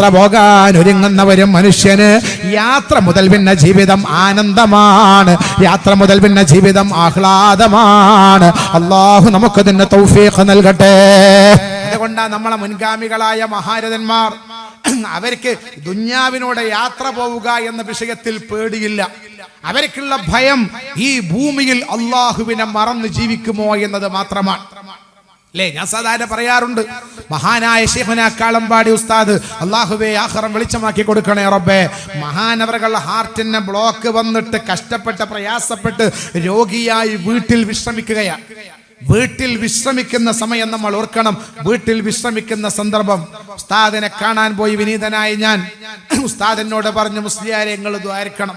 യാത്ര പോകാൻ ഒരുങ്ങുന്ന ഒരു മനുഷ്യന് യാത്ര മുതൽ പിന്നെ ജീവിതം ആനന്ദമാണ്, യാത്ര മുതൽ പിന്നെ ജീവിതം ആഹ്ലാദമാണ്. അല്ലാഹു നമുക്കതിന് തൗഫീഖ് നൽകട്ടെ. അതുകൊണ്ടാണ് നമ്മളെ മുൻഗാമികളായ മഹാരഥന്മാർ അവർക്ക് ദുന്യാവിനോട് യാത്ര പോവുക എന്ന വിഷയത്തിൽ പേടിയില്ല. അവർക്കുള്ള ഭയം ഈ ഭൂമിയിൽ അള്ളാഹുവിനെ മറന്ന് ജീവിക്കുമോ എന്നത് മാത്രമാണ്. അല്ലേ, ഞാൻ സാധാരണ പറയാറുണ്ട്, മഹാനായ ശൈഖുനാ കാളമ്പാടി ഉസ്താദ്, അള്ളാഹുവേ ആഖിറം വെളിച്ചമാക്കി കൊടുക്കണേ റബ്ബേ. മഹാനവറുകളുടെ ഹാർട്ടിന് ബ്ലോക്ക് വന്നിട്ട് കഷ്ടപ്പെട്ട് പ്രയാസപ്പെട്ട് രോഗിയായി വീട്ടിൽ വിശ്രമിക്കുകയാണ്. വീട്ടിൽ വിശ്രമിക്കുന്ന സമയം നമ്മൾ ഓർക്കണം. വീട്ടിൽ വിശ്രമിക്കുന്ന സന്ദർഭം ഉസ്താദിനെ കാണാൻ പോയി വിനീതനായി ഞാൻ ഉസ്താദിനോട് പറഞ്ഞു, മുസ്ലിയാരെ നിങ്ങൾ ദുആയിക്കണം.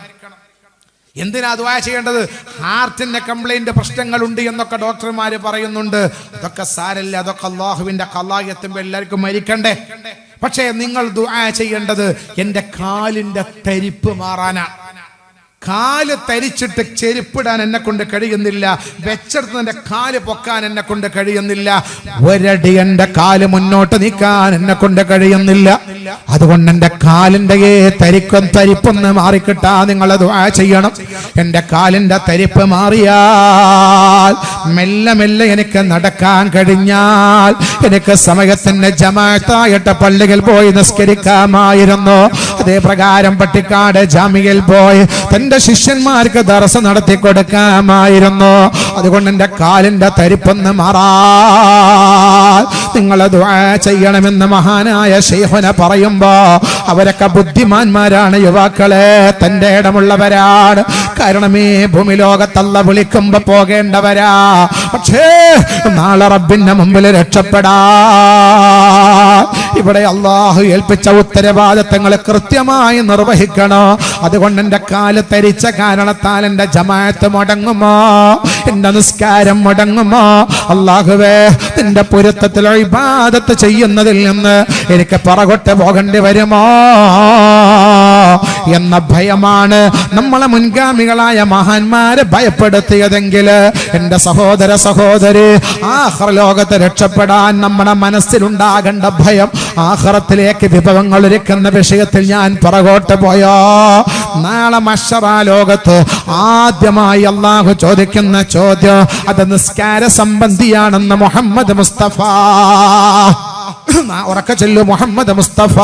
എന്തിനാ ദുആ ചെയ്യേണ്ടത്? ഹാർട്ടിന്റെ കംപ്ലൈന്റ് പ്രശ്നങ്ങളുണ്ട് എന്നൊക്കെ ഡോക്ടർമാര് പറയുന്നുണ്ട്. അതൊക്കെ സാരല്ല, അതൊക്കെ അള്ളാഹുവിന്റെ ഖലാ എത്തുമ്പോൾ എല്ലാവർക്കും മരിക്കണ്ടേ. പക്ഷേ നിങ്ങൾ ദുആ ചെയ്യേണ്ടത് എന്റെ കാലിന്റെ തരിപ്പ് മാറാനാണ്. കാല് തരിച്ചിട്ട് ചെരുപ്പിടാൻ എന്നെ കൊണ്ട് കഴിയുന്നില്ല, വെച്ചെടുത്ത് എന്റെ കാല് പൊക്കാൻ എന്നെ കൊണ്ട് കഴിയുന്നില്ല, ഒരടി എന്റെ കാല് മുന്നോട്ട് നീക്കാൻ എന്നെ കൊണ്ട് കഴിയുന്നില്ല. അതുകൊണ്ട് എന്റെ കാലിന്റെ തരിപ്പൊന്ന് മാറിക്കിട്ടാ നിങ്ങൾ ദുആ ചെയ്യണം. എന്റെ കാലിന്റെ തരിപ്പ് മാറിയാൽ മെല്ലെ മെല്ലെ എനിക്ക് നടക്കാൻ കഴിഞ്ഞാൽ എനിക്ക് സമയത്തിന്റെ ജമാഅത്തായിട്ട് പള്ളിയിൽ പോയി നിസ്കരിക്കാമായിരുന്നു. അതേ പ്രകാരം പട്ടിക്കാട് ജാമിയയിൽ പോയി തന്റെ ശിഷ്യന്മാർക്ക് ദർസ് നടത്തി കൊടുക്കാമായിരുന്നു. അതുകൊണ്ട് എന്റെ കാലിന്റെ തരിപ്പൊന്ന് മാറാൻ നിങ്ങൾ ദുആ ചെയ്യണമെന്ന് മഹാനായ ശൈഖുന പറയുമ്പോ അവരൊക്കെ ബുദ്ധിമാന്മാരാണ്, യുവാക്കളെ തന്റെ ഇടമുള്ളവരാണ്. കാരണം ഈ ഭൂമി ലോകത്തല്ല വിളിക്കുമ്പോ പോകേണ്ടവരാ. പക്ഷേ നാളെ റബ്ബിന്റെ മുമ്പിൽ രക്ഷപ്പെടാ ഇവിടെ അള്ളാഹു ഏൽപ്പിച്ച ഉത്തരവാദിത്തങ്ങൾ കൃത്യമായി നിർവഹിക്കണോ. അതുകൊണ്ട് എന്റെ കാല് തരിച്ച കാരണത്താൽ എന്റെ ജമാഅത്ത് മുടങ്ങുമോ, എന്റെ നിസ്കാരം മുടങ്ങുമോ? അള്ളാഹുവേ, നിന്റെ പൊരുത്തത്തിൽ ഇബാദത്ത് ചെയ്യുന്നതിൽ നിന്ന് എനിക്ക് പുറകോട്ട് പോകേണ്ടി വരുമോ എന്ന ഭയമാണ് നമ്മളെ മുൻഗാമികളായ മഹാന്മാരെ ഭയപ്പെടുത്തിയതെങ്കിൽ എന്റെ സഹോദര സഹോദരി, ആഖിറ ലോകത്ത് രക്ഷപ്പെടാൻ നമ്മുടെ മനസ്സിലുണ്ടാകേണ്ട ഭയം, ആഖിറത്തിലേക്ക് വിഭവങ്ങൾ ഒരുക്കുന്ന വിഷയത്തിൽ ഞാൻ പുറകോട്ട് പോയോ നാളെ മഹ്ശറ ലോകത്ത് ആദ്യമായി അള്ളാഹു ചോദിക്കുന്ന ചോദ്യം അത് നിസ്കാര സംബന്ധിയാണെന്ന് മുഹമ്മദ് മുസ്തഫ. ഉറക്കെ ചൊല്ലു, മുഹമ്മദ് മുസ്തഫ.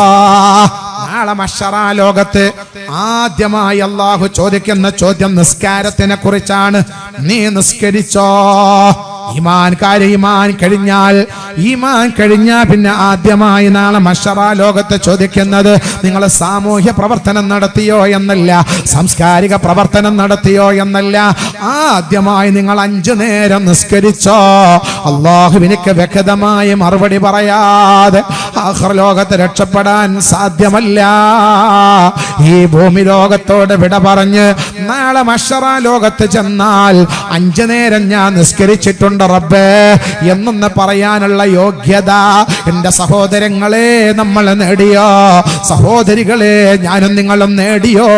നാളെ മഹ്ശറ ലോകത്ത് ആദ്യമായി അള്ളാഹു ചോദിക്കുന്ന ചോദ്യം നിസ്കാരത്തിനെ കുറിച്ചാണ്. നീ നിസ്കരിച്ചോ? ഈമാൻ കഴിഞ്ഞാൽ പിന്നെ ആദ്യമായി നാളെ മഹ്ശറ ലോകത്ത് ചോദിക്കുന്നത് നിങ്ങൾ സാമൂഹ്യ പ്രവർത്തനം നടത്തിയോ എന്നല്ല, സാംസ്കാരിക പ്രവർത്തനം നടത്തിയോ എന്നല്ല, ആദ്യമായി നിങ്ങൾ 5 നേരം നിസ്കരിച്ചോ? അല്ലാഹുവിനിക്ക് വ്യക്തമായി മറുപടി പറയാതെ ആഖിറ ലോകത്ത് രക്ഷപ്പെടാൻ സാധ്യമല്ല. ഈ ഭൂമി ലോകത്തോട് വിട പറഞ്ഞ് നാളെ മഹ്ശറ ലോകത്ത് ചെന്നാൽ 5 നേരം ഞാൻ നിസ്കരിച്ചിട്ടുണ്ട് റബ്ബേ എന്നൊന്ന് പറയാനുള്ള യോഗ്യത എന്റെ സഹോദരങ്ങളെ നമ്മൾ നേടിയോ? സഹോദരികളെ ഞാനും നിങ്ങളും നേടിയോ?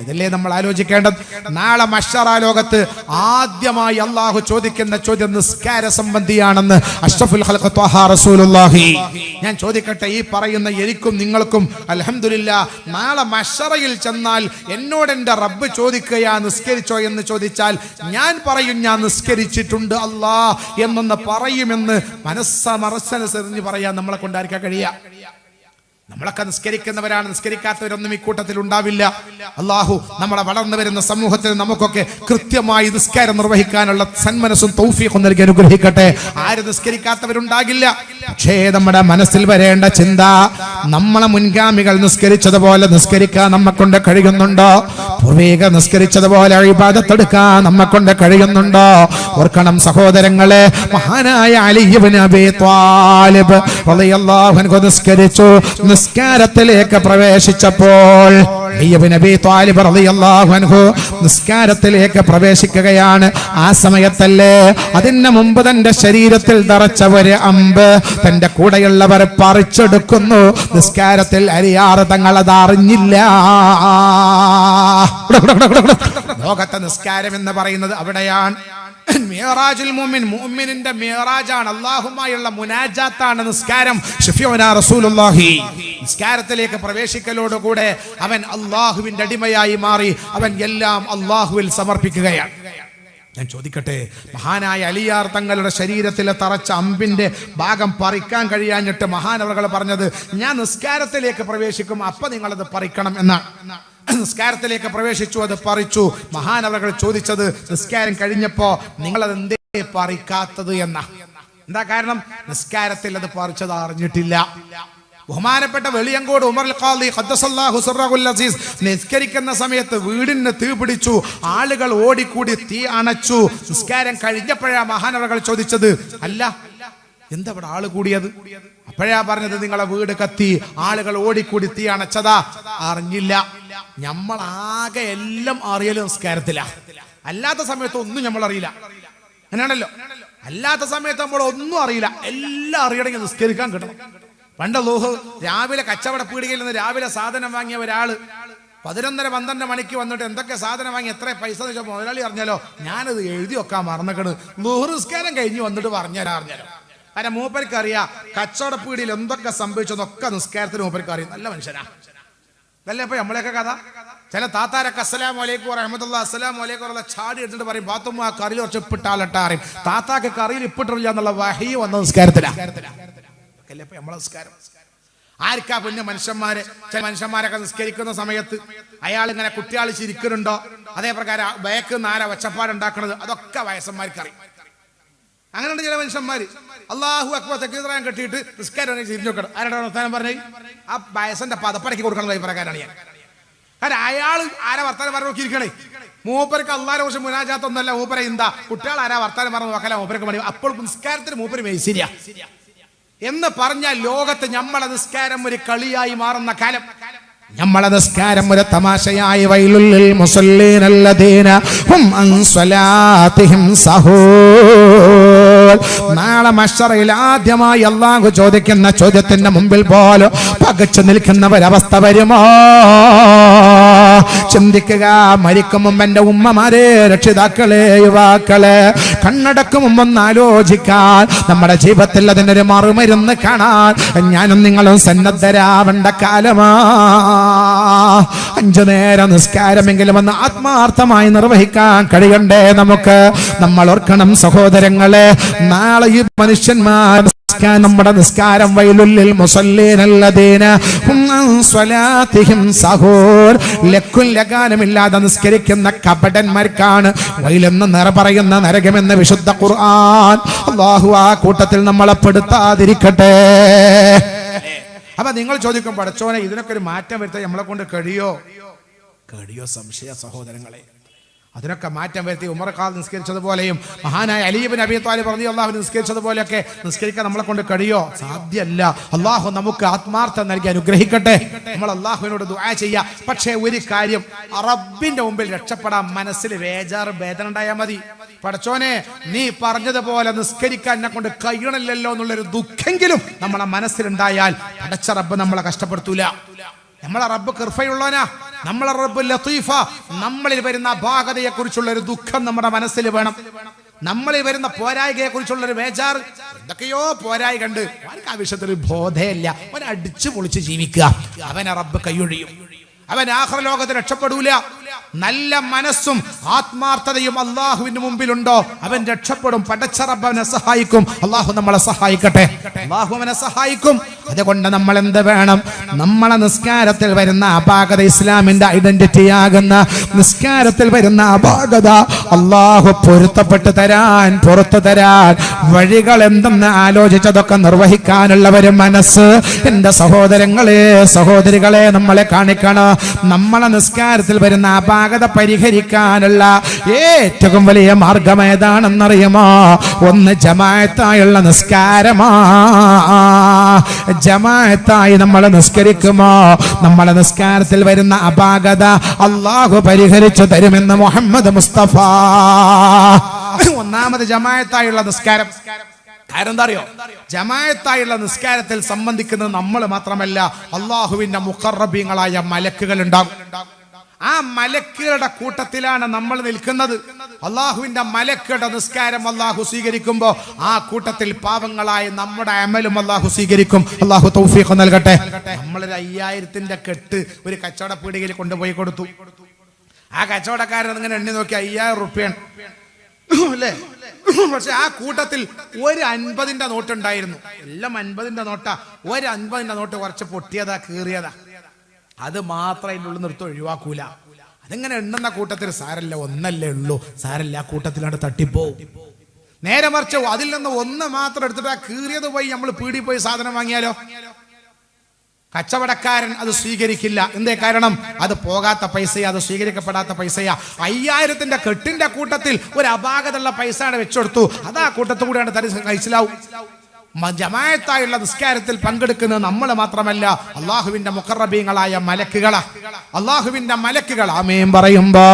ഇതല്ലേ നമ്മൾ ആലോചിക്കേണ്ടത്. നാളെ മഹ്ശറ ലോകത്ത് ആദ്യമായി അള്ളാഹു ചോദിക്കുന്ന ചോദ്യം നിസ്കാര സംബന്ധിയാണെന്ന് അഷ്റഫുൽ ഖൽഖ് ത്വഹ റസൂലുള്ളാഹി. ഞാൻ ചോദിക്കട്ടെ, ഈ പറയുന്ന എനിക്കും നിങ്ങൾക്കും അൽഹംദുലില്ലാഹ് നാളെ മഹ്ശറയിൽ ചെന്നാൽ എന്നോട് എൻ്റെ റബ്ബ് ചോദിക്കുകയാ നിസ്കരിച്ചോ എന്ന് ചോദിച്ചാൽ ഞാൻ പറയും ഞാൻ നിസ്കരിച്ചിട്ടുണ്ട് അല്ലാ എന്നൊന്ന് പറയുമെന്ന് മനസ്സറിഞ്ഞ് പറയാൻ നമ്മളെ കൊണ്ടായിരിക്കാൻ കഴിയുക? നമ്മളൊക്കെ നിസ്കരിക്കുന്നവരാണ്, നിസ്കരിക്കാത്തവരൊന്നും ഈ കൂട്ടത്തിൽ ഉണ്ടാവില്ല. അള്ളാഹു നമ്മളെ വളർന്നു വരുന്ന സമൂഹത്തിൽ നമുക്കൊക്കെ കൃത്യമായി നിസ്കാരം നിർവഹിക്കാനുള്ള സന്മനസ്സും തൗഫീഖും നൽകി അനുഗ്രഹിക്കട്ടെ. ആര് നിസ്കരിക്കാത്തവരുണ്ടാകില്ല. പക്ഷേ നമ്മുടെ മനസ്സിൽ വരേണ്ട ചിന്ത, നമ്മളെ മുൻഗാമികൾ നിസ്കരിച്ചതുപോലെ നിസ്കരിക്കാൻ നമ്മെക്കൊണ്ട് കഴിയുന്നുണ്ടോ? പൂർവിക നിസ്കരിച്ചതുപോലെ ഇബാദത്ത് എടുക്കാൻ നമ്മെക്കൊണ്ട് കഴിയുന്നുണ്ടോ? ഓർക്കണം സഹോദരങ്ങളെ, മഹാനായ അലി ഇബ്നു അബീ ത്വാലിബ് റളിയല്ലാഹു അൻഹു നിസ്കരിച്ചു. നിസ്കാരത്തിലേക്ക് പ്രവേശിച്ചപ്പോൾ നബി ത്വാലിബ് റളിയല്ലാഹു അൻഹു നിസ്കാരത്തിലേക്ക് പ്രവേശിക്കുകയാണ്. ആ സമയത്തല്ലേ അതിന് മുമ്പ് തന്റെ ശരീരത്തിൽ തറച്ച ഒരു അമ്പ് തന്റെ കൂടെയുള്ളവർ പറിച്ചെടുക്കുന്നു. നിസ്കാരത്തിൽ അലിയാർ തങ്ങൾ അത് അറിഞ്ഞില്ല. ലോകത്തെ നിസ്കാരം എന്ന് പറയുന്നത് അവിടെയാണ്. മിഅ്റാജുൽ മുഅ്മിൻ, മുഅ്മിനിന്റെ മിഅ്റാജാണ്, അല്ലാഹുമായുള്ള മുനാജാത്താണ് നിസ്കാരം. ശഫീഉനാ റസൂലുള്ളാഹി നിസ്കാരത്തിലേക്ക് പ്രവേശിക്കലോടുകൂടെ അവൻ അല്ലാഹുവിന്റെ അടിമയായി മാറി, അവൻ എല്ലാം അല്ലാഹുവിൽ സമർപ്പിക്കുകയാണ്. ഞാൻ ചോദിക്കട്ടെ, മഹാനായ അലിയാർ തങ്ങളുടെ ശരീരത്തിലെ തറച്ച അമ്പിന്റെ ഭാഗം പറിക്കാൻ കഴിയാഞ്ഞിട്ട് മഹാനവറുകൾ പറഞ്ഞത്, ഞാൻ നിസ്കാരത്തിലേക്ക് പ്രവേശിക്കും, അപ്പൊ നിങ്ങളത് പറിക്കണം എന്നാണ്. നിസ്കാരത്തിലേക്ക് പ്രവേശിച്ചു, അത് പറിച്ചു. മഹാനവറുകൾ ചോദിച്ചത് നിസ്കാരം കഴിഞ്ഞപ്പോ നിങ്ങളത് എന്തേ പറിക്കാത്തത് എന്നാ. എന്താ കാരണം? നിസ്കാരത്തിൽ അത് പറിച്ചത് അറിഞ്ഞിട്ടില്ല. ബഹുമാനപ്പെട്ട വെളിയങ്കോട് ഉമർ ഖാദി ഖദ്ദസല്ലാഹു സിർറഹുൽ അസീസ് നിസ്കരിക്കുന്ന സമയത്ത് വീടിന് തീ പിടിച്ചു, ആളുകൾ ഓടിക്കൂടി തീ അണച്ചു. നിസ്കാരം കഴിഞ്ഞപ്പോഴാ മഹാനവറുകൾ ചോദിച്ചത്, അല്ല എന്താ ഇവിടെ ആള് കൂടിയത്? അപ്പോഴാ പറഞ്ഞത്, നിങ്ങളെ വീട് കത്തി, ആളുകൾ ഓടിക്കൂടി തീ അണച്ചതാ. അറിഞ്ഞില്ല. നമ്മളാകെ എല്ലാം അറിയല് നിസ്കാരത്തിലാ. അല്ലാത്ത സമയത്ത് ഒന്നും നമ്മൾ അറിയില്ല. അങ്ങനെയാണല്ലോ. അല്ലാത്ത സമയത്ത് നമ്മൾ ഒന്നും അറിയില്ല, എല്ലാം അറിയണമെങ്കിൽ നിസ്കരിക്കാൻ കിട്ടണം. പണ്ട് രാവിലെ കച്ചവട പീടികയിൽ നിന്ന് രാവിലെ സാധനം വാങ്ങിയ ഒരാള് 11-12 മണിക്ക് വന്നിട്ട് എന്തൊക്കെ സാധനം വാങ്ങി, എത്ര പൈസ എന്ന് ചോദിച്ചാൽ മുതലാളി അറിഞ്ഞാലോ, ഞാനത് എഴുതി വെക്കാൻ മറന്നേക്കണ്, നിസ്കാരം കഴിഞ്ഞ് വന്നിട്ട് പറഞ്ഞാലോ. കാരണം മൂപ്പർക്ക് അറിയാം കച്ചവട പീടിയിൽ എന്തൊക്കെ സംഭവിച്ചതൊക്കെ നിസ്കാരത്തിന് മൂപ്പർക്ക് അറിയും. നല്ല മനുഷ്യനാ. അതല്ലേ ഇപ്പൊ നമ്മളെയൊക്കെ കഥ. ചില താത്താരൊക്കെ അസ്സലാമു അലൈക്കും വറഹ്മത്തുള്ളാഹി അസ്സലാമു അലൈക്കും വറഹ്മ ചാടി എടുത്തിട്ട് പറയും, ബാത്തുമ്മ ആ കറിയിൽ കുറച്ച് ഇപ്പിട്ടാലട്ടാ അറിയും. താത്താക്ക് കറിയിൽ ഇപ്പിട്ടില്ല എന്നുള്ള വഹി വന്ന നിസ്കാരത്തിലാണ്. നമ്മളെ നിസ്കാരം ആർക്കാ? പിന്നെ മനുഷ്യന്മാര്, ചില മനുഷ്യന്മാരൊക്കെ നിസ്കരിക്കുന്ന സമയത്ത് അയാൾ ഇങ്ങനെ കുട്ടിയാൾ ചിരിക്കുന്നുണ്ടോ, അതേപ്രകാരം ബേക്ക് നാര ഒച്ചപ്പാടുണ്ടാക്കുന്നത്, അതൊക്കെ വയസ്സന്മാർക്ക് അറിയും. അങ്ങനെയുണ്ട് ചില മനുഷ്യന്മാര്. അല്ലാഹു അക്ബർ തക്ബീറാൻ കെട്ടിയിട്ട് നിസ്കാരം ചിരിഞ്ഞു നോക്കണം. ആരുടെ വർത്താനം പറഞ്ഞേ? ആ വയസ്സിന്റെ പദപ്പടക്കി കൊടുക്കണം അഭിപ്രായക്കാരാണ് ഞാൻ. കാരണം അയാൾ ആരാ വർത്താനം പറഞ്ഞു നോക്കിയിരിക്കണേ. മൂപ്പർക്ക് അള്ളാഹിനെ കുറിച്ച് മുനാജാത്തൊന്നുമല്ല, മൂപ്പരെ എന്താ കുട്ടികൾ ആരാ വർത്താനം പറഞ്ഞു നോക്കല മൂപ്പർക്ക് മതി. അപ്പോൾ നിസ്കാരത്തിന് മൂപ്പര് മേശിരിയ എന്ന് പറഞ്ഞാൽ ലോകത്ത് നമ്മളെ നിസ്കാരം ഒരു കളിയായി മാറുന്ന കാലം, നമ്മളെ നിസ്കാരം ഒരു തമാശയായി. വൈലുൽ മുസല്ലീനല്ലദീന ഹും അൻ സ്വലാത്തിഹിം സഹൂൻ. നാളെ മഹ്ശറിൽ ആദ്യമായി അല്ലാഹു ചോദിക്കുന്ന ചോദ്യത്തിന്റെ മുമ്പിൽ പോലും പകച്ചു നിൽക്കുന്നവരവസ്ഥ വരുമോ? ചിന്തിക്കുക. മരിക്കും മുമ്പ് എന്റെ ഉമ്മമാരെ, രക്ഷിതാക്കളെ, യുവാക്കളെ, കണ്ണടക്കും മുമ്പ് ഒന്ന് ആലോചിക്കാൻ, നമ്മുടെ ജീവിതത്തിൽ അതിനൊരു മറുമരുന്ന് കാണാൻ ഞാനും നിങ്ങളും സന്നദ്ധരാവേണ്ട കാലമാ. 5 നേരം നിസ്കാരമെങ്കിലും ഒന്ന് ആത്മാർത്ഥമായി നിർവഹിക്കാൻ കഴിയണ്ടേ നമുക്ക്? നമ്മൾ ഓർക്കണം സഹോദരങ്ങളെ, നാളെ ഈ മനുഷ്യന്മാർ നമ്മുടെ നിസ്കാരം വൈലുൽ മുസല്ലീനല്ലദീന ഹും അൻ സ്വലാത്തിഹിം സഹൂൻ, ലക്കും ലഗാനമില്ലാതെ നിസ്കരിക്കുന്ന കപടന്മാർക്കാണ് വൈലെന്ന് നിറ പറയുന്ന നരകമെന്ന് വിശുദ്ധ ഖുർആൻ. അല്ലാഹു ആ കൂട്ടത്തിൽ നമ്മളെ പെടുത്താതിരിക്കട്ടെ. അപ്പൊ നിങ്ങൾ ചോദിക്കും, പടച്ചോനെ ഇതിനൊക്കെ ഒരു മാറ്റം വരുത്താൻ നമ്മളെ കൊണ്ട് കഴിയോ? സംശയ സഹോദരങ്ങളെ. അതിനൊക്കെ മാറ്റം വരുത്തി ഉമർ ഖാദി നിസ്കരിച്ചതുപോലെയും മഹാനായ അലി ഇബ്നു അബീ ത്വാലിബ് റളിയല്ലാഹു അൻഹു നിസ്കരിച്ചതുപോലെയൊക്കെ നിസ്കരിക്കാൻ നമ്മളെ കൊണ്ട് കഴിയോ? സാധ്യമല്ല. അള്ളാഹു നമുക്ക് ആത്മാർത്ഥം നൽകി അനുഗ്രഹിക്കട്ടെ. നമ്മൾ അള്ളാഹുവിനോട് ദുആ ചെയ്യാം. പക്ഷേ ഒരു കാര്യം, റബ്ബിന്റെ മുമ്പിൽ രക്ഷപ്പെടാൻ മനസ്സിൽ വേജാറ് വേദന ഉണ്ടായാൽ മതി. പടച്ചോനെ നീ പറഞ്ഞതുപോലെ നിസ്കരിക്കാൻ എന്നെ കൊണ്ട് കഴിയണില്ലല്ലോ എന്നുള്ളൊരു ദുഃഖെങ്കിലും നമ്മളെ മനസ്സിലുണ്ടായാൽ പടച്ച റബ്ബ് നമ്മളെ കഷ്ടപ്പെടുത്തൂല. നമ്മളെ റബ്ബ് കൃപയുള്ളവനാ, നമ്മളെ റബ്ബ് ലത്തീഫ. നമ്മളിൽ വരുന്ന അപാകതയെ കുറിച്ചുള്ള ഒരു ദുഃഖം നമ്മുടെ മനസ്സിൽ വേണം. നമ്മളിൽ വരുന്ന പോരായികയെ കുറിച്ചുള്ള ഒരു വേജാറ്, എന്തൊക്കെയോ പോരായി കണ്ട് അവർക്ക് ആ വിഷയത്തിൽ ബോധമില്ല, അവൻ അടിച്ചു പൊളിച്ച് ജീവിക്കുക. അവനെ റബ്ബ് കൈയൊഴിയും. അവൻ ആഖിറ ലോകത്ത് രക്ഷപ്പെടൂല. നല്ല മനസ്സും ആത്മാർത്ഥതയും അള്ളാഹുവിന്റെ മുമ്പിലുണ്ടോ അവൻ രക്ഷപ്പെടും. പടച്ച റബ്ബ് അവനെ സഹായിക്കും. അള്ളാഹു നമ്മളെ സഹായിക്കട്ടെ. അള്ളാഹു അവനെ സഹായിക്കും. അതുകൊണ്ട് നമ്മൾ എന്ത് വേണം? നമ്മളെ നിസ്കാരത്തിൽ വരുന്ന അപാകത, ഇസ്ലാമിന്റെ ഐഡന്റിറ്റി ആകുന്ന നിസ്കാരത്തിൽ വരുന്ന അപാകത അള്ളാഹു പൊരുത്തപ്പെട്ടു തരാൻ, പുറത്തു തരാൻ വഴികൾ എന്തെന്ന് ആലോചിച്ചതൊക്കെ നിർവഹിക്കാനുള്ള ഒരു മനസ്സ് എന്റെ സഹോദരങ്ങളെ, സഹോദരികളെ നമ്മളെ കാണിക്കണം. നമ്മളെ നിസ്കാരത്തിൽ വരുന്ന അപാകത പരിഹരിക്കാനുള്ള ഏറ്റവും വലിയ മാർഗം ഏതാണെന്നറിയുമോ? ഒന്ന് ജമാഅത്തായുള്ള നിസ്കാരമാ. ജമാഅത്തായി നമ്മൾ നിസ്കരിക്കുമോ നമ്മളെ നിസ്കാരത്തിൽ വരുന്ന അപാകത അല്ലാഹു പരിഹരിച്ചു തരുമെന്ന് മുഹമ്മദ് മുസ്തഫ. ഒന്നാമത് ജമാഅത്തായുള്ള നിസ്കാരം. കാരണം എന്താ അറിയോ? ജമാഅത്തായുള്ള നിസ്കാരത്തിൽ സംബന്ധിക്കുന്നത് നമ്മൾ മാത്രമല്ല, അള്ളാഹുവിന്റെ മുഖറബീങ്ങളായ മലക്കുകൾ ഉണ്ടാകും. ആ മലക്കുകളുടെ കൂട്ടത്തിലാണ് നമ്മൾ നിൽക്കുന്നത്. അള്ളാഹുവിന്റെ മലക്കുകളുടെ നിസ്കാരം അള്ളാഹു സ്വീകരിക്കുമ്പോൾ ആ കൂട്ടത്തിൽ പാവങ്ങളായ നമ്മുടെ അമലും അള്ളാഹു സ്വീകരിക്കും. അള്ളാഹു തൗഫീഖ് നൽകട്ടെ. നമ്മളൊരു 5000ന്റെ കെട്ട് ഒരു കച്ചവട പീടികയിൽ കൊണ്ടുപോയി കൊടുത്തു. ആ കച്ചവടക്കാരൻ ഇങ്ങനെ എണ്ണി നോക്കി 5000 റുപ്യാണ് അല്ലേ. പക്ഷെ ആ കൂട്ടത്തിൽ ഒരു 50ന്റെ നോട്ട് ഉണ്ടായിരുന്നു. എല്ലാം 50ന്റെ നോട്ടാ. ഒരു 50ന്റെ നോട്ട് കുറച്ച് പൊട്ടിയതാ, കീറിയതാ. അത് മാത്രം അതിൻ്റെ ഉള്ളിൽ നിർത്തി ഒഴിവാക്കൂല. അതിങ്ങനെ എണ്ണുന്ന കൂട്ടത്തിൽ സാരല്ല, ഒന്നല്ലേ ഉള്ളൂ, സാരല്ല, ആ കൂട്ടത്തിലാണ് തട്ടിപ്പോവും. നേരെ മറിച്ച് അതിൽ നിന്ന് ഒന്ന് മാത്രം എടുത്തിട്ട് ആ കീറിയത് പോയി നമ്മൾ പീടി പോയി സാധനം വാങ്ങിയാലോ, കച്ചവടക്കാരൻ അത് സ്വീകരിക്കില്ല. എന്തേ കാരണം? അത് പോകാത്ത പൈസയാ, അത് സ്വീകരിക്കപ്പെടാത്ത പൈസയാ. 5000ന്റെ കെട്ടിന്റെ കൂട്ടത്തിൽ ഒരു അപാകതയുള്ള പൈസ വെച്ചെടുത്തു. അത് ആ കൂട്ടത്തിൽ കൂടെയാണ് കഴിച്ചിലാവും. ജമാഅത്തായുള്ള നിസ്കാരത്തിൽ പങ്കെടുക്കുന്നത് നമ്മൾ മാത്രമല്ല, അള്ളാഹുവിന്റെ മുഖറബീങ്ങളായ മലക്കുകളാ. അള്ളാഹുവിന്റെ മലക്കുകൾ ആമീൻ പറയുമ്പോ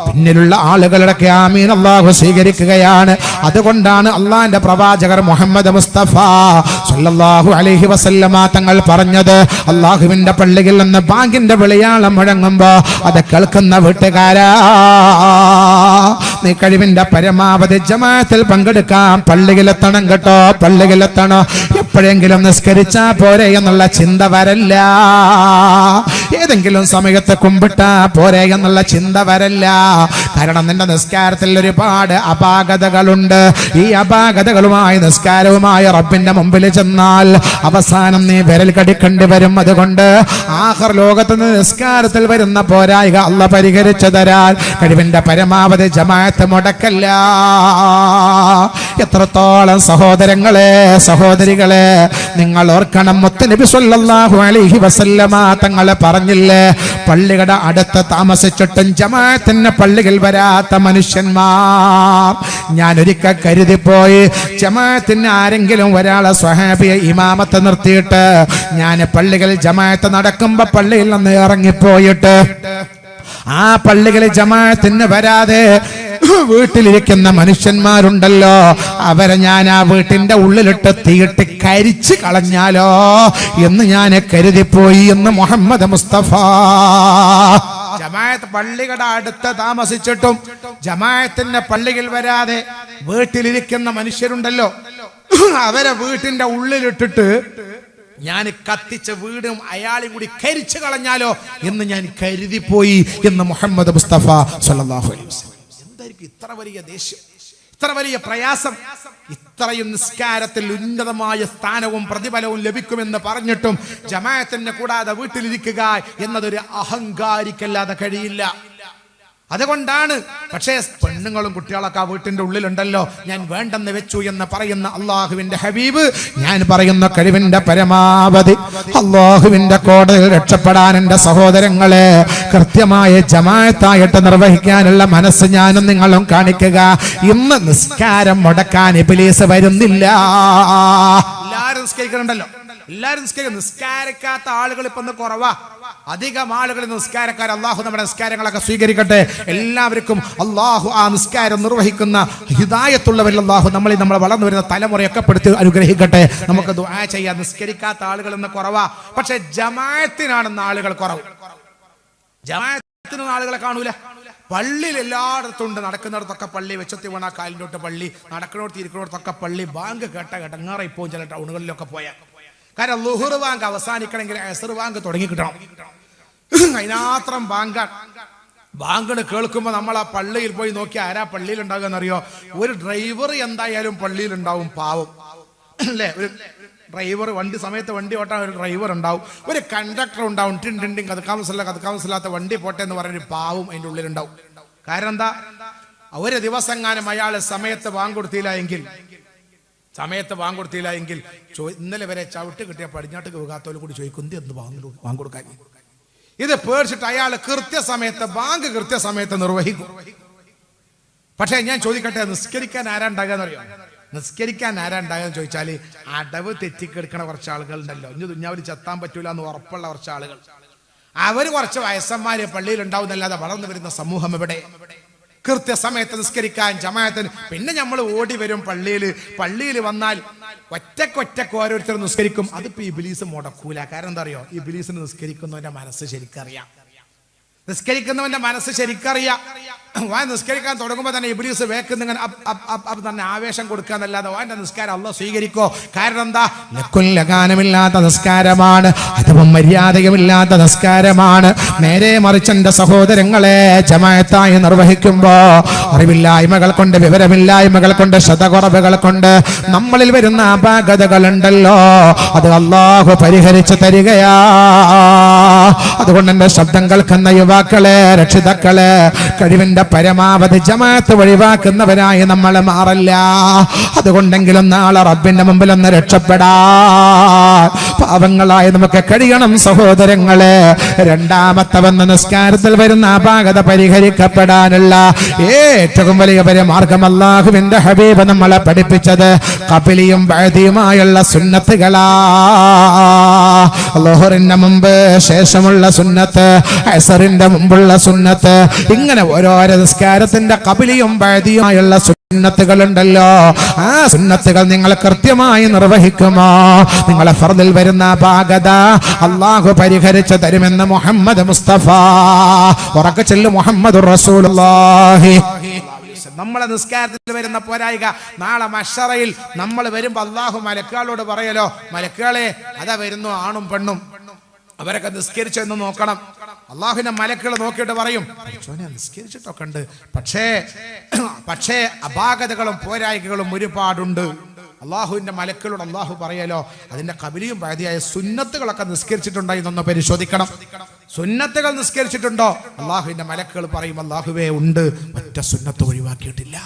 പിന്നിലുള്ള ആളുകളുടെ ആമീൻ അള്ളാഹു സ്വീകരിക്കുകയാണ്. അതുകൊണ്ടാണ് അള്ളാഹിന്റെ പ്രവാചകർ മുഹമ്മദ് മുസ്തഫ സല്ലല്ലാഹു അലൈഹി വസല്ലമ തങ്ങൾ പറഞ്ഞത്, അള്ളാഹുവിന്റെ പള്ളിയിൽ നിന്ന് ബാങ്കിന്റെ വിളിയാളം മുഴങ്ങുമ്പോ അത് കേൾക്കുന്ന വീട്ടുകാരാ, നീ കഴിവിന്റെ പരമാവധി ജമാഅത്തിൽ പങ്കെടുക്കാൻ പള്ളിയിലെത്തണം കേട്ടോ, പള്ളിയിലെത്തണം. എപ്പോഴെങ്കിലും നിസ്കരിച്ചാ പോരെ എന്നുള്ള ചിന്ത വരല്ല. ഏതെങ്കിലും സമയത്ത് കുമ്പിട്ടാ പോരെ എന്നുള്ള ചിന്ത വരല്ല. കാരണം നിന്റെ നിസ്കാരത്തിൽ ഒരുപാട് അപാകതകളുണ്ട്. ഈ അപാകതകളുമായി നിസ്കാരവുമായി റബ്ബിന്റെ മുമ്പിൽ ചെന്നാൽ അവസാനം നീ വിരൽ കടിക്കേണ്ടി വരും. അതുകൊണ്ട് ആഖിർ ലോകത്ത് നിസ്കാരത്തിൽ വരുന്ന പോരായിക അല്ലാഹ് പരിഹരിച്ചു തരാൻ കഴിവിന്റെ പരമാവധി ജമാഅത്ത് മുടക്കല്ല. എത്രത്തോളം സഹോദരങ്ങളെ, സഹോദരികളെ, നിങ്ങൾ ഓർക്കണം, മുത്തുനബി സല്ലല്ലാഹു അലൈഹി വസല്ലമ തങ്ങൾ പറഞ്ഞില്ലേ, പള്ളിയുടെ അടുത്ത് താമസിച്ചിട്ടും ജമാഅത്തിന് പള്ളിയിൽ വരാത്ത മനുഷ്യന്മാർ. ഞാൻ ഒരിക്കൽ കരുതിപ്പോയി, ജമാഅത്തിന് ആരെങ്കിലും ഒരാളെ സ്വഹാബിയെ ഇമാമത്ത് നിർത്തിയിട്ട് ഞാൻ പള്ളികളിൽ ജമാഅത്ത് നടക്കുമ്പോ പള്ളിയിൽ നിന്ന് ഇറങ്ങിപ്പോയിട്ട് ആ പള്ളികളിൽ ജമാഅത്തിന് വരാതെ വീട്ടിലിരിക്കുന്ന മനുഷ്യന്മാരുണ്ടല്ലോ, അവരെ ഞാൻ ആ വീട്ടിന്റെ ഉള്ളിലിട്ട് തീയിട്ട് കരിച്ചു കളഞ്ഞാലോ എന്ന് ഞാൻ കരുതിപ്പോയി എന്ന് മുഹമ്മദ് മുസ്തഫ. ജമാഅത്ത് പള്ളികളുടെ അടുത്ത് താമസിച്ചിട്ടും ജമാഅത്തിന്റെ പള്ളിയിൽ വരാതെ വീട്ടിലിരിക്കുന്ന മനുഷ്യരുണ്ടല്ലോ, അവരെ വീട്ടിന്റെ ഉള്ളിലിട്ടിട്ട് ഞാൻ കത്തിച്ച വീടും അയാളും കൂടി കരിച്ചു കളഞ്ഞാലോ എന്ന് ഞാൻ കരുതിപ്പോയി എന്ന് മുഹമ്മദ് മുസ്തഫ സല്ലല്ലാഹു അലൈഹി വസല്ലം. എന്തായിരിക്കും ഇത്ര വലിയ ദേഷ്യം, ഇത്ര വലിയ പ്രയാസം? ഇത്രയും നിസ്കാരത്തിൽ ഉന്നതമായ സ്ഥാനവും പ്രതിഫലവും ലഭിക്കുമെന്ന് പറഞ്ഞിട്ടും ജമാഅത്തിനെ കൂടാതെ വീട്ടിലിരിക്കുക എന്നതൊരു അഹങ്കാരിക്കല്ലാതെ കഴിയില്ല. അതുകൊണ്ടാണ്. പക്ഷേ പെണ്ണുങ്ങളും കുട്ടികളൊക്കെ ആ വീട്ടിന്റെ ഉള്ളിലുണ്ടല്ലോ, ഞാൻ വേണ്ടെന്ന് വെച്ചു എന്ന് പറയുന്ന അള്ളാഹുവിന്റെ ഹബീബ്, ഞാൻ പറയുന്ന കഴിവിന്റെ പരമാവധി അള്ളാഹുവിന്റെ കോടതിയിൽ രക്ഷപ്പെടാൻ എന്റെ സഹോദരങ്ങളെ കൃത്യമായ ജമാഅത്തായിട്ട് നിർവഹിക്കാനുള്ള മനസ്സ് ഞാനും നിങ്ങളും കാണിക്കുക. ഇന്ന് നിസ്കാരം മുടക്കാൻ ഇബ്ലീസ് വരുന്നില്ല. എല്ലാവരും നിസ്കരിക്കുന്നുണ്ടല്ലോ, എല്ലാവരും നിസ്കാരിക്കാത്ത ആളുകൾ ഇപ്പൊ ഒന്ന് കുറവാ. അധികം ആളുകൾ നിസ്കാരക്കാർ. അള്ളാഹു നമ്മുടെ നിസ്കാരങ്ങളൊക്കെ സ്വീകരിക്കട്ടെ. എല്ലാവർക്കും അള്ളാഹു ആ നിസ്കാരം നിർവഹിക്കുന്ന ഹിദായത്തുള്ളവരിൽ അള്ളാഹു നമ്മളെ വളർന്നു വരുന്ന തലമുറയൊക്കെ പെടുത്തി അനുഗ്രഹിക്കട്ടെ. നമുക്ക് ദുആ ചെയ്യാം. നിസ്കരിക്കാത്ത ആളുകൾ ഇന്ന് കുറവാ, പക്ഷെ ജമാഅത്തിനാണെന്ന് ആളുകൾ കുറവ്. ജമാഅത്തിന് ആളുകളെ കാണൂല. പള്ളിയിൽ എല്ലായിടത്തും ഉണ്ട്. നടക്കുന്നിടത്തൊക്കെ പള്ളി, വെച്ചത്തി വീണ കാലിൻ്റെ പള്ളി, നടക്കുന്നിടത്ത് ഇരിക്കുന്നിടത്തൊക്കെ പള്ളി. ബാങ്ക് കേട്ട കേട്ടങ്ങാറായിപ്പോവും ചില ടൗണുകളിലൊക്കെ പോയാൽ. കാരണം ളുഹുർ ബാങ്ക് അവസാനിക്കണമെങ്കിൽ അസ്ർ ബാങ്ക് തുടങ്ങി കിട്ടണം. അതിനാത്രം ബാങ്കാണ്. ബാങ്കിന് കേൾക്കുമ്പോൾ നമ്മൾ ആ പള്ളിയിൽ പോയി നോക്കി ആരാ പള്ളിയിൽ ഉണ്ടാകുക എന്നറിയോ? ഒരു ഡ്രൈവർ എന്തായാലും പള്ളിയിൽ ഉണ്ടാവും, പാവം അല്ലേ? ഒരു ഡ്രൈവർ, വണ്ടി സമയത്ത് വണ്ടി ഓട്ടാൻ ഒരു ഡ്രൈവർ ഉണ്ടാവും, ഒരു കണ്ടക്ടർ ഉണ്ടാവും. ടിൻ കതുക്കാമസില്ലാത്ത വണ്ടി പോട്ടെ എന്ന് പറഞ്ഞൊരു പാവം അതിൻ്റെ ഉള്ളിലുണ്ടാവും. കാരണം എന്താ? ഒരു ദിവസങ്ങാനും അയാൾ സമയത്ത് വാങ്ങിക്കൊടുത്തില്ല എങ്കിൽ ഇന്നലെ വരെ ചവിട്ട് കിട്ടിയ പടിഞ്ഞാട്ട് പോകാത്തവരും കൂടി ചോദിക്കും, എന്ത് വാങ്ങിക്കൊടുക്കാൻ? ഇത് പേടിച്ചിട്ട് അയാൾ കൃത്യസമയത്ത് ബാങ്ക് കൃത്യസമയത്ത് നിർവഹിക്കും. പക്ഷെ ഞാൻ ചോദിക്കട്ടെ, നിസ്കരിക്കാൻ ആരാണ്ടാകാന്നറിയോ? നിസ്കരിക്കാൻ ആരാണ്ടാകാന്ന് ചോദിച്ചാൽ അടവ് തെറ്റിക്കെടുക്കണ കുറച്ച് ആളുകൾ ഉണ്ടല്ലോ. ഇനി ദുഞ്ഞാവിൽ ചെത്താൻ പറ്റൂല എന്ന് ഉറപ്പുള്ള കുറച്ച് ആളുകൾ. അവർ കുറച്ച് വയസ്സന്മാര് പള്ളിയിൽ ഉണ്ടാവുന്നല്ലാതെ വളർന്നു വരുന്ന സമൂഹം എവിടെ? കൃത്യസമയത്ത് നിസ്കരിക്കാൻ ജമാഅത്തിന്. പിന്നെ നമ്മൾ ഓടി വരും പള്ളിയിൽ വന്നാൽ ഒറ്റക്കൊറ്റക്ക് ഓരോരുത്തർ നിസ്കരിക്കും. അതിപ്പോ ഇബ്ലീസ് മുടക്കൂല. കാരണം എന്താ അറിയോ? ഇബ്ലീസിന് നിസ്കരിക്കുന്നവന്റെ മനസ്സ് ശരിക്കറിയാം. നിസ്കരിക്കുന്നവന്റെ മനസ്സ് ശരിക്കറിയാം. വാൻ നിസ്കരിക്കാൻ തുടങ്ങുമ്പോൾ തന്നെ ഇബ്ലീസ് വേക്കുന്നിങ്ങനെ തന്നെ ആവേശം കൊടുക്കാന്നല്ലാതെ വാന്റെ നിസ്കാരം അല്ലാഹു സ്വീകരിക്കോ? കാരണം എന്താ? ലഗാനമില്ലാത്ത നിസ്കാരമാണ്, അതും മര്യാദയുമില്ലാത്ത നിസ്കാരമാണ്. നേരെ മറിച്ച് എൻ്റെ സഹോദരങ്ങളെ, ജമാഅത്തായി നിർവഹിക്കുമ്പോ അറിവില്ലായ്മകൾ കൊണ്ട്, വിവരമില്ലായ്മകൾ കൊണ്ട്, ശ്രദ്ധക്കുറവുകൾ കൊണ്ട് നമ്മളിൽ വരുന്ന അപാകതകളുണ്ടല്ലോ, അത് അല്ലാഹു പരിഹരിച്ചു തരികയാ. അതുകൊണ്ട് എൻ്റെ ശബ്ദം കേൾക്കുന്ന യുവാക്കളെ, രക്ഷിതാക്കളെ, കഴിവിന്റെ പരമാവധി ജമാഅത്ത് ഒഴിവാക്കുന്നവരായി നമ്മൾ മാറല്ല. അതുകൊണ്ടെങ്കിലും നാളെ റബ്ബിന്റെ മുമ്പിൽ ഒന്ന് രക്ഷപ്പെടാ പാവങ്ങളായി നമുക്ക് കഴിയണം സഹോദരങ്ങളെ. രണ്ടാമത്തെ വന്ന നിസ്കാരത്തിൽ വരുന്ന അപാകത പരിഹരിക്കപ്പെടാനുള്ള ഏറ്റവും വലിയ മാർഗം അല്ലാഹുവിന്റെ ഹബീബ് നമ്മളെ പഠിപ്പിച്ചത് ഖബലിയും ബഅദിയുമായുള്ള സുന്നത്തുകളാ. ളുഹറിന്റെ മുമ്പ് ശേഷമുള്ള സുന്നത്ത്, അസ്റിന്റെ മുമ്പുള്ള സുന്നത്ത്, ഇങ്ങനെ ഓരോ നിസ്കാരത്തിന്റെ ഖബലിയും ബഅദിയുമായുള്ള സുന്നത്തുകളുണ്ടല്ലോ. ആ സുന്നത്തുകൾ നിങ്ങൾ കൃത്യമായി നിർവഹിക്കുമോ, നിങ്ങളെ ഫർദിൽ വരുന്ന അപാകത അല്ലാഹു പരിഹരിച്ചു തരുമെന്ന് മുഹമ്മദ് മുസ്തഫ. ഉറക്കെ ചൊല്ലു മുഹമ്മദുർ റസൂലുള്ളാഹി. നമ്മളെ നിസ്കാരത്തിൽ വരുന്ന പോരായിക നാളെ മഹ്ശറയിൽ നമ്മൾ വരുമ്പോൾ അല്ലാഹു മലക്കുകളോട് പറയലോ, മലക്കുകളെ അതാ വരുന്നു ആണും പെണ്ണും, അവരൊക്കെ നിസ്കരിച്ചു എന്ന് നോക്കണം. അള്ളാഹുവിന്റെ മലക്കുകൾ നോക്കിയിട്ട് പറയും, നിസ്കരിച്ചിട്ടൊക്കെ ഉണ്ട്, പക്ഷേ അപാകതകളും പോരായികകളും ഒരുപാടുണ്ട്. അള്ളാഹുവിന്റെ മലക്കുകളോട് അള്ളാഹു പറയലോ, അതിന്റെ ഖബലിയും ബഅദിയായ സുന്നത്തുകളൊക്കെ നിസ്കരിച്ചിട്ടുണ്ടോ എന്നൊന്ന് പരിശോധിക്കണം. സുന്നത്തുകൾ നിസ്കരിച്ചിട്ടുണ്ടോ? അള്ളാഹുവിന്റെ മലക്കുകൾ പറയും, അള്ളാഹുവേ ഉണ്ട്, ഒറ്റ സുന്നത്ത് ഒഴിവാക്കിയിട്ടില്ല.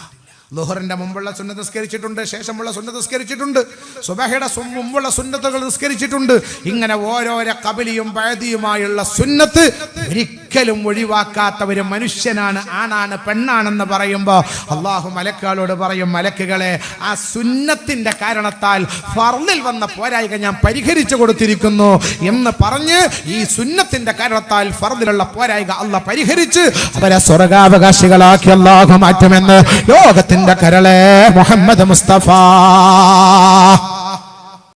ളുഹറിന്റെ മുമ്പുള്ള സുന്നത്ത് നിസ്കരിച്ചിട്ടുണ്ട്, ശേഷമുള്ള സുന്നത്ത് നിസ്കരിച്ചിട്ടുണ്ട്, സുബഹയുടെ മുമ്പുള്ള സുന്നത്തുകൾ നിസ്കരിച്ചിട്ടുണ്ട്. ഇങ്ങനെ ഓരോരോ ഖബലിയും ബഅദിയുമായുള്ള സുന്നത്ത് ഒരിക്കലും ഒഴിവാക്കാത്ത ഒരു മനുഷ്യനാണ്, ആണാണ്, പെണ്ണാണെന്ന് പറയുമ്പോൾ അള്ളാഹു മലക്കുകളോട് പറയും, മലക്കുകളെ ആ സുന്നത്തിന്റെ കാരണത്താൽ ഫർദിൽ വന്ന പോരായിക ഞാൻ പരിഹരിച്ചു കൊടുത്തിരിക്കുന്നു എന്ന് പറഞ്ഞ് ഈ സുന്നത്തിന്റെ കാരണത്താൽ ഫർദിലുള്ള പോരായിക അള്ളാഹ് പരിഹരിച്ച് അവരെ സ്വർഗാവകാശികളാക്കി അള്ളാഹു മാറ്റുമെന്ന് ലോകത്തിന്റെ കരളെ മുഹമ്മദ് മുസ്തഫ.